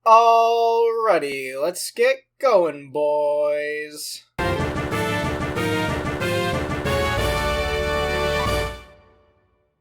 Alrighty, let's get going, boys.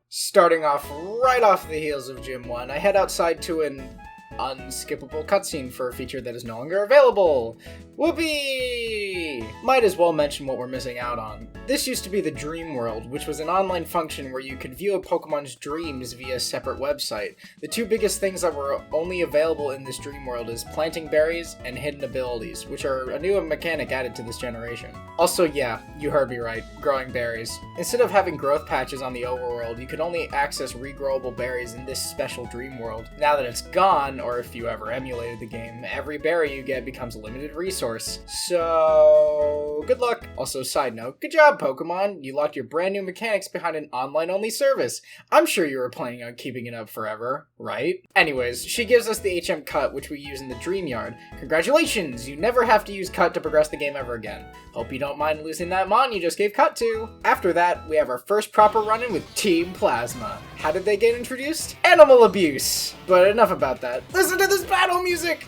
Starting off right off the heels of Gym 1, I head outside to an unskippable cutscene for a feature that is no longer available. Whoopee! Might as well mention what we're missing out on. This used to be the Dream World, which was an online function where you could view a Pokemon's dreams via a separate website. The two biggest things that were only available in this Dream World is planting berries and hidden abilities, which are a new mechanic added to this generation. Also, yeah, you heard me right, growing berries. Instead of having growth patches on the overworld, you could only access regrowable berries in this special Dream World. Now that it's gone, or if you ever emulated the game, every berry you get becomes a limited resource. So, good luck. Also, side note, good job, Pokemon. You locked your brand new mechanics behind an online-only service. I'm sure you were planning on keeping it up forever, right? Anyways, she gives us the HM Cut, which we use in the Dream Yard. Congratulations! You never have to use Cut to progress the game ever again. Hope you don't mind losing that Mon you just gave Cut to. After that, we have our first proper run-in with Team Plasma. How did they get introduced? Animal abuse! But enough about that. Listen to this battle music!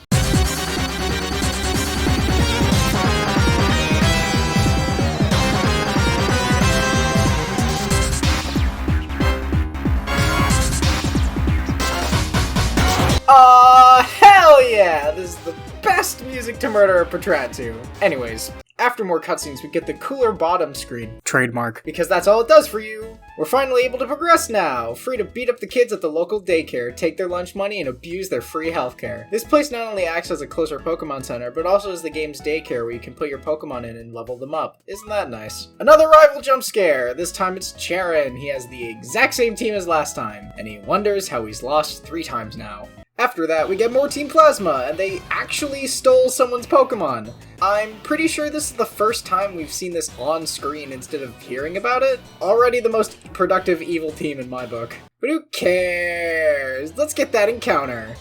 Hell yeah! This is the best music to murder a Patrat to. Anyways, after more cutscenes, we get the cooler bottom screen. Trademark. Because that's all it does for you. We're finally able to progress now. Free to beat up the kids at the local daycare, take their lunch money, and abuse their free healthcare. This place not only acts as a closer Pokemon Center, but also as the game's daycare where you can put your Pokemon in and level them up. Isn't that nice? Another rival jump scare. This time it's Charon. He has the exact same team as last time, and he wonders how he's lost 3 times now. After that, we get more Team Plasma, and they actually stole someone's Pokemon. I'm pretty sure this is the first time we've seen this on screen instead of hearing about it. Already the most productive evil team in my book. But who cares? Let's get that encounter.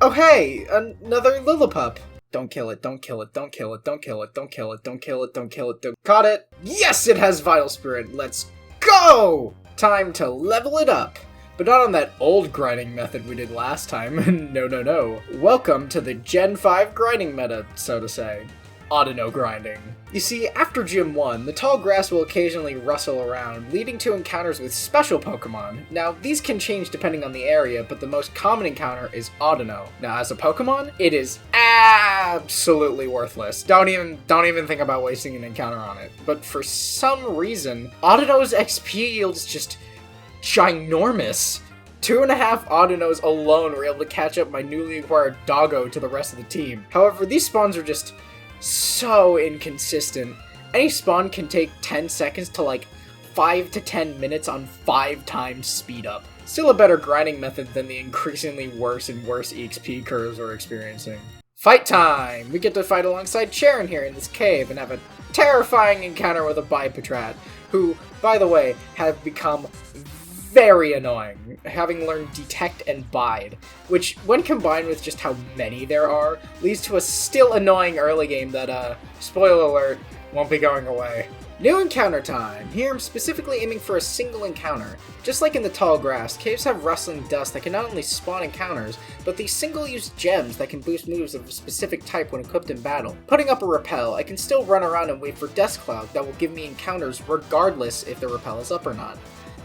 Oh hey, another Lillipup. Don't kill it, don't kill it, don't kill it, don't kill it, don't kill it, don't kill it, don't kill it, don't... Caught it! Yes, it has Vital Spirit! Let's go! Time to level it up. But not on that old grinding method we did last time. No. Welcome to the Gen 5 grinding meta, so to say. Audino grinding. You see, after Gym 1, the tall grass will occasionally rustle around, leading to encounters with special Pokemon. Now, these can change depending on the area, but the most common encounter is Audino. Now, as a Pokemon, it is absolutely worthless. Don't even think about wasting an encounter on it. But for some reason, Audino's XP yield is just ginormous. 2.5 Audinos alone were able to catch up my newly acquired Doggo to the rest of the team. However, these spawns are just so inconsistent. Any spawn can take 10 seconds to like 5 to 10 minutes on 5 times speed up. Still a better grinding method than the increasingly worse and worse EXP curves we're experiencing. Fight time! We get to fight alongside Charon here in this cave and have a terrifying encounter with a Bipatrat, who, by the way, have become very annoying, having learned Detect and Bide, which, when combined with just how many there are, leads to a still annoying early game that, spoiler alert, won't be going away. New encounter time! Here I'm specifically aiming for a single encounter. Just like in the tall grass, caves have rustling dust that can not only spawn encounters, but these single-use gems that can boost moves of a specific type when equipped in battle. Putting up a repel, I can still run around and wait for Dust Cloud that will give me encounters regardless if the repel is up or not.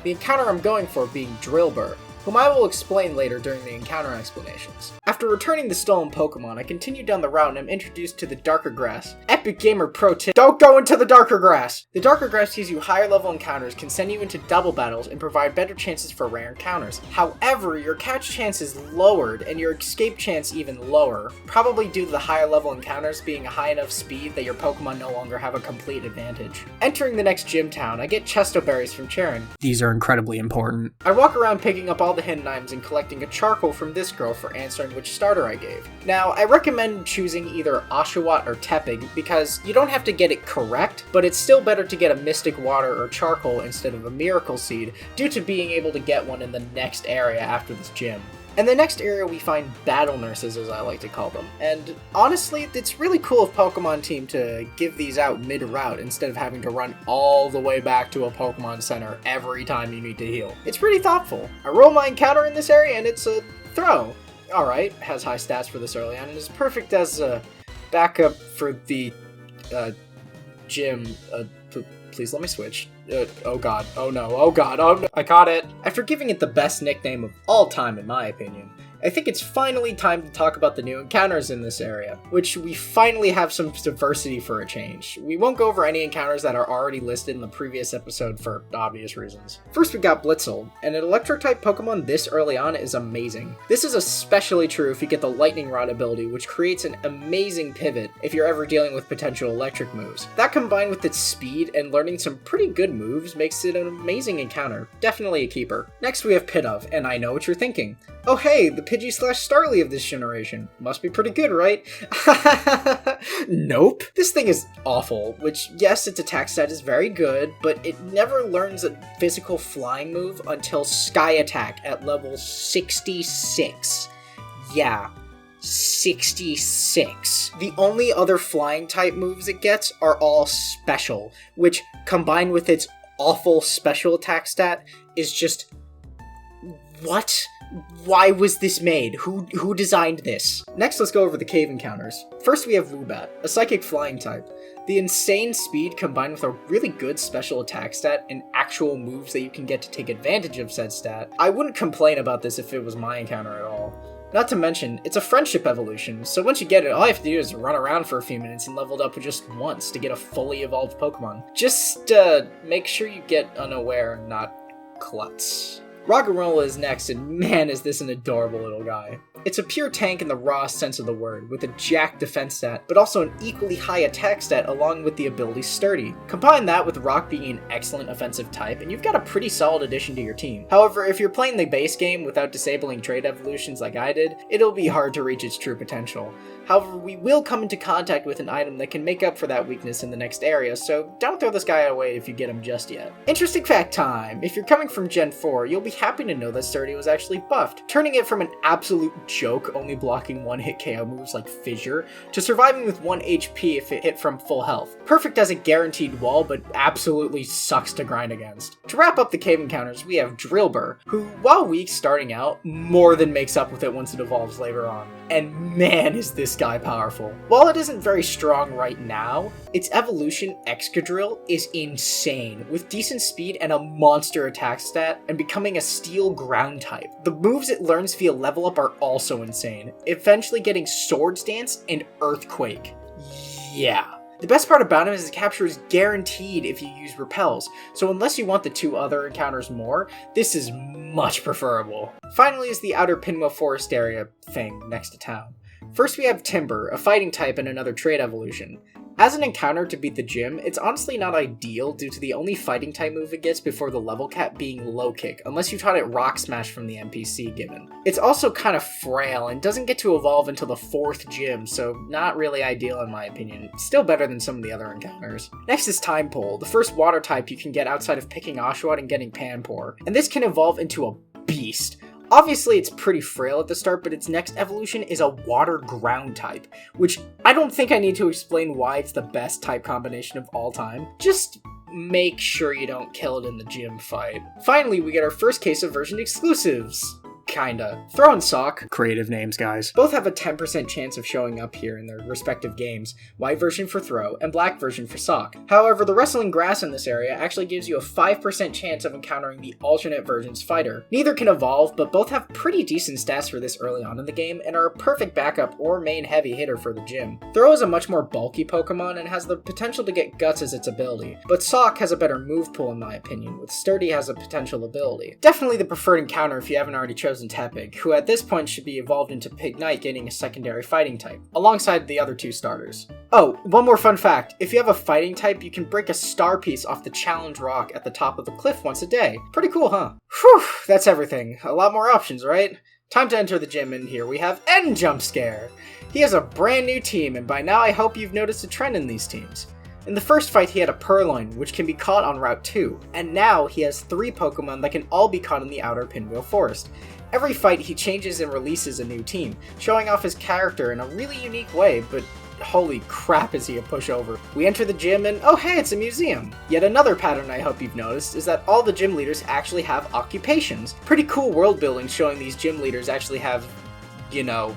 The encounter I'm going for being Drillbur, whom I will explain later during the encounter explanations. After returning the stolen Pokemon, I continue down the route and am introduced to the Darker Grass. Epic Gamer pro tip, don't go into the Darker Grass! The Darker Grass gives you higher level encounters, can send you into double battles, and provide better chances for rare encounters. However, your catch chance is lowered, and your escape chance even lower, probably due to the higher level encounters being a high enough speed that your Pokemon no longer have a complete advantage. Entering the next gym town, I get Chesto Berries from Charon. These are incredibly important. I walk around picking up all the hidden items and collecting a charcoal from this girl for answering which starter I gave. Now, I recommend choosing either Oshawott or Tepig because you don't have to get it correct, but it's still better to get a Mystic Water or Charcoal instead of a Miracle Seed due to being able to get one in the next area after this gym. In the next area we find battle nurses, as I like to call them, and honestly, it's really cool of Pokemon Team to give these out mid-route instead of having to run all the way back to a Pokemon Center every time you need to heal. It's pretty thoughtful. I roll my encounter in this area and it's a throw. alright, has high stats for this early on, and is perfect as a backup for the gym. Please let me switch. Oh god, oh no, oh god, oh no, I caught it! After giving it the best nickname of all time in my opinion, I think it's finally time to talk about the new encounters in this area, which we finally have some diversity for a change. We won't go over any encounters that are already listed in the previous episode for obvious reasons. First we got Blitzel, and an electric-type Pokemon this early on is amazing. This is especially true if you get the Lightning Rod ability, which creates an amazing pivot if you're ever dealing with potential electric moves. That combined with its speed and learning some pretty good moves makes it an amazing encounter. Definitely a keeper. Next we have Pidove, and I know what you're thinking. Oh hey, the Pidgey/Starly of this generation. Must be pretty good, right? Nope. This thing is awful, which, yes, its attack stat is very good, but it never learns a physical flying move until Sky Attack at level 66. Yeah. 66. The only other flying type moves it gets are all special, which, combined with its awful special attack stat, is just... what? Why was this made? Who designed this? Next, let's go over the cave encounters. First, we have Woobat, a psychic flying type. The insane speed combined with a really good special attack stat and actual moves that you can get to take advantage of said stat. I wouldn't complain about this if it was my encounter at all. Not to mention, it's a friendship evolution, so once you get it, all you have to do is run around for a few minutes and level it up just once to get a fully evolved Pokemon. Just, make sure you get unaware and not klutz. Roggenrola is next, and man is this an adorable little guy. It's a pure tank in the raw sense of the word, with a jacked defense stat, but also an equally high attack stat along with the ability Sturdy. Combine that with Rock being an excellent offensive type, and you've got a pretty solid addition to your team. However, if you're playing the base game without disabling trade evolutions like I did, it'll be hard to reach its true potential. However, we will come into contact with an item that can make up for that weakness in the next area, so don't throw this guy away if you get him just yet. Interesting fact time! If you're coming from Gen 4, you'll be happy to know that Sturdy was actually buffed, turning it from an absolute joke only blocking one-hit KO moves like Fissure, to surviving with 1 HP if it hit from full health. Perfect as a guaranteed wall, but absolutely sucks to grind against. To wrap up the cave encounters, we have Drillbur, who, while weak starting out, more than makes up with it once it evolves later on. And man is this guy powerful. While it isn't very strong right now, its evolution Excadrill is insane, with decent speed and a monster attack stat, and becoming a steel ground type. The moves it learns via level up are also insane, eventually getting Swords Dance and Earthquake. Yeah. The best part about him is his capture is guaranteed if you use repels, so unless you want the two other encounters more, this is much preferable. Finally is the outer Pinwheel Forest area thing next to town. First we have Timber, a fighting type and another trade evolution. As an encounter to beat the gym, it's honestly not ideal due to the only fighting type move it gets before the level cap being Low Kick, unless you taught it Rock Smash from the NPC given. It's also kind of frail and doesn't get to evolve until the 4th gym, so not really ideal in my opinion. Still better than some of the other encounters. Next is Time Pole, the first water type you can get outside of picking Oshawott and getting Panpour, and this can evolve into a beast. Obviously, it's pretty frail at the start, but its next evolution is a water ground type, which I don't think I need to explain why it's the best type combination of all time. Just make sure you don't kill it in the gym fight. Finally, we get our first case of version exclusives. Kinda. Throw and Sock, creative names guys, both have a 10% chance of showing up here in their respective games, white version for Throw and black version for Sock. However, the Wrestling Grass in this area actually gives you a 5% chance of encountering the alternate version's fighter. Neither can evolve, but both have pretty decent stats for this early on in the game and are a perfect backup or main heavy hitter for the gym. Throw is a much more bulky Pokemon and has the potential to get Guts as its ability, but Sock has a better move pool in my opinion, with Sturdy has a potential ability. Definitely the preferred encounter if you haven't already chosen Tepig, who at this point should be evolved into Pignite, gaining a secondary fighting type, alongside the other two starters. Oh, one more fun fact, if you have a fighting type, you can break a star piece off the challenge rock at the top of the cliff once a day. Pretty cool, huh? Whew, that's everything. A lot more options, right? Time to enter the gym, and here we have N Jumpscare. He has a brand new team, and by now I hope you've noticed a trend in these teams. In the first fight, he had a Purloin, which can be caught on Route 2, and now he has 3 Pokemon that can all be caught in the outer Pinwheel Forest. Every fight, he changes and releases a new team, showing off his character in a really unique way, but holy crap is he a pushover. We enter the gym and oh hey, it's a museum! Yet another pattern I hope you've noticed is that all the gym leaders actually have occupations. Pretty cool world building showing these gym leaders actually have you know,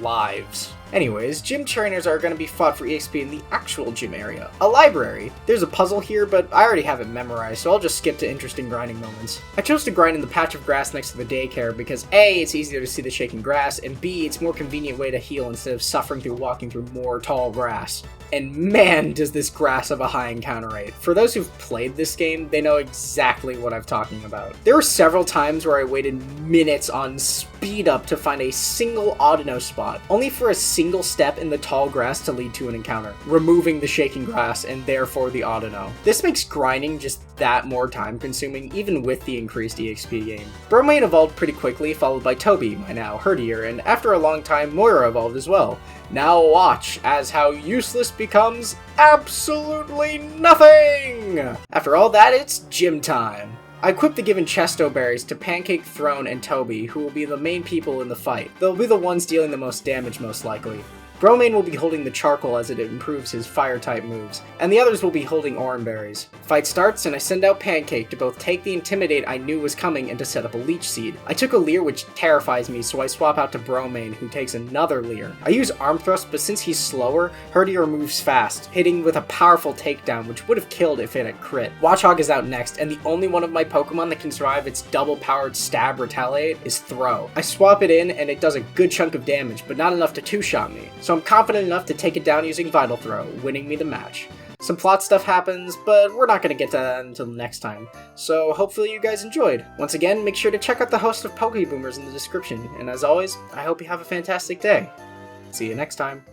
lives. Anyways, gym trainers are going to be fought for EXP in the actual gym area. A library. There's a puzzle here, but I already have it memorized, so I'll just skip to interesting grinding moments. I chose to grind in the patch of grass next to the daycare because A, it's easier to see the shaking grass, and B, it's a more convenient way to heal instead of suffering through walking through more tall grass. And man, does this grass have a high encounter rate. For those who've played this game, they know exactly what I'm talking about. There were several times where I waited minutes on speed up to find a single Audino spot, only for a single step in the tall grass to lead to an encounter, removing the shaking grass and therefore the Audino. This makes grinding just that more time consuming, even with the increased EXP gain. Bromane evolved pretty quickly, followed by Toby, my now herdier, and after a long time, Moira evolved as well. Now watch as how useless becomes absolutely nothing! After all that, it's gym time. I equipped the given Chesto berries to Pancake, Throne, and Toby, who will be the main people in the fight. They'll be the ones dealing the most damage most likely. Bromane will be holding the charcoal as it improves his fire-type moves, and the others will be holding orange berries. Fight starts, and I send out Pancake to both take the Intimidate I knew was coming and to set up a Leech Seed. I took a Leer which terrifies me, so I swap out to Bromane, who takes another Leer. I use Arm Thrust, but since he's slower, Herdier moves fast, hitting with a powerful takedown which would have killed if it had crit. Watchog is out next, and the only one of my Pokemon that can survive its double-powered Stab Retaliate is Throw. I swap it in, and it does a good chunk of damage, but not enough to two-shot me. So I'm confident enough to take it down using Vital Throw, winning me the match. Some plot stuff happens, but we're not going to get to that until next time, so hopefully you guys enjoyed. Once again, make sure to check out the host of Pokeboomers in the description, and as always, I hope you have a fantastic day. See you next time.